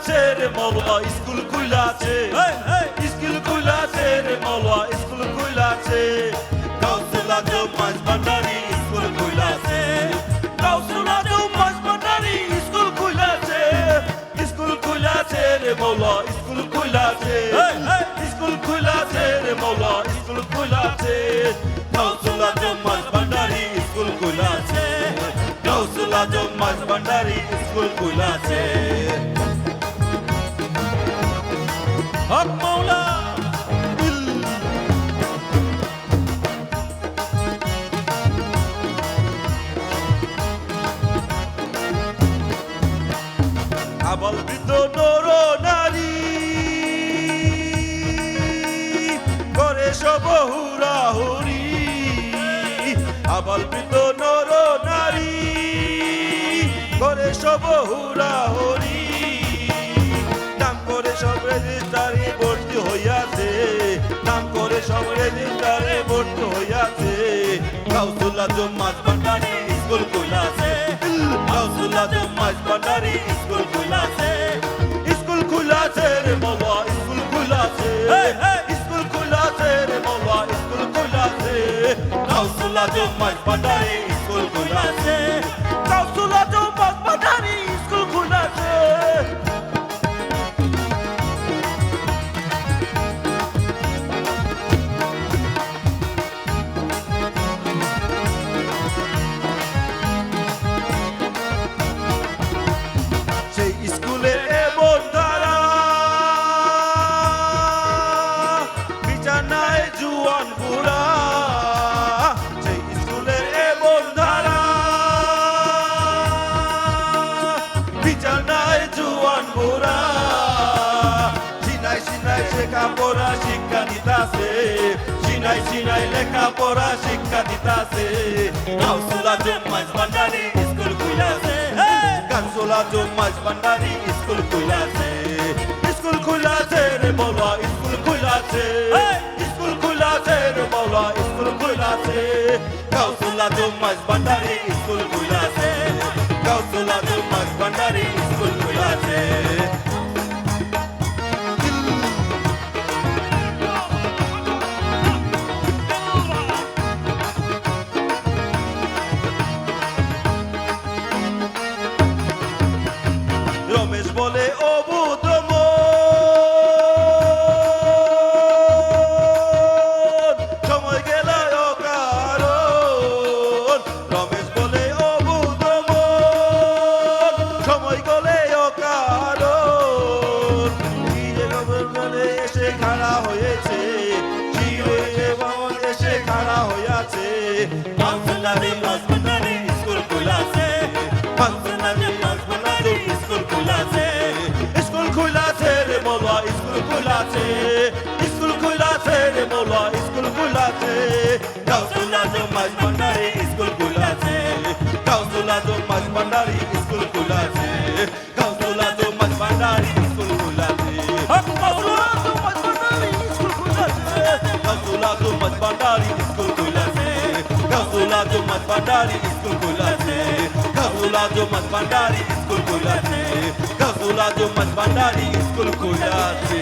খুইলাছে রে মৌলা school খুইলাছে school খুইলাছে রে মৌলা স্কুল খুইলাছে গাউসুল আজম মাঝ ভান্ডারি স্কুল খুইলাছে গাউসুল আজম মাঝ ভান্ডারি স্কুল খুইলাছে রে মৌলা স্কুল খুইলাছে স্কুল খুইলাছে রে মৌলা স্কুল খুইলাছে গাউসুল আজম মাঝ ভান্ডারি স্কুল খুইলাছে গাউসুল আজম মাঝ ভান্ডারি স্কুল খুইলাছে হক মৌলা আবাল বৃদ্ধ নর নারী করে সব হুরাহুরি আবাল বৃদ্ধ নর নারী করে সব হুরাহুরি নাম করে সব রেজিস্টারে ভর্তি হইয়াছে নাম করে সব রেজিস্টারে ভর্তি হইয়াছে গাউসুল আজম মাঝ ভান্ডারি স্কুল খুইলাছে গাউসুল আজম মাঝ ভান্ডারি স্কুল খুইলাছে স্কুল খুইলাছে রে মৌলা স্কুল খুইলাছে স্কুল খুইলাছে রে মৌলা স্কুল খুইলাছে গাউসুল আজম মাঝ ভান্ডারি স্কুল খুইলাছে গাউসুল আজম মাঝ ভান্ডারি স্কুল খুইলাছে সেই স্কুলে এমন ধারা বিছানায় জুয়ান বুড়া সেই স্কুলে এমন ধারা বিছানায় জুয়ান বুড়া সিনাই সিনাই লেখাপড়া শিক্ষা দিতাছে সিনাই সিনাই লেখাপড়া শিক্ষা দিতাছে গাউসুল আজম মাঝ ভান্ডারি স্কুল খুইলাছে গাউসুল আজম মাঝ ভান্ডারি স্কুল খুইলাছে স্কুল খুইলাছে রে মৌলা স্কুল খুইলাছে স্কুল খুইলাছে রে মৌলা স্কুল খুইলাছে গাউসুল আজম মাঝ ভান্ডারি স্কুল খুইলাছে গাউসুল আজম মাঝ ভান্ডারি স্কুল খুইলাছে রমেশ বলে অবুদ্ধ সময় গেল অকারণ রমেশ বলে অবুদ্ধ সময় গলে অকারণ চিরে ভবনে এসে খাড়া হয়েছে চিরে ভবন এসে খাড়া হইয়াছে ফাংশনারি মাঝ ভান্ডারি স্কুল খুইলাছে ফাংশনারি মাঝ ভান্ডারি স্কুল খুইলাছে স্কুল খুইলাছে রে মৌলা স্কুল খুইলাছে স্কুল খুইলাছে রে মৌলা স্কুল খুইলাছে গাউসুল আজম মাঝ ভান্ডারি স্কুল খুইলাছে গাউসুল আজম মাঝ ভান্ডারি স্কুল খুইলাছে গাউসুল আজম মাঝ ভান্ডারি স্কুল খুইলাছে গাউসুল আজম মাঝ ভান্ডারি স্কুল খুইলাছে গাউসুল আজম মাঝ ভান্ডারি স্কুল খুইলাছে গাউসুল আজম মাঝ ভান্ডারি স্কুল খুইলাছে গাউসুল আজম মাঝ ভান্ডারি স্কুল খুইলাছে গাউসুল আজম মাঝ ভান্ডারি স্কুল খুইলাছে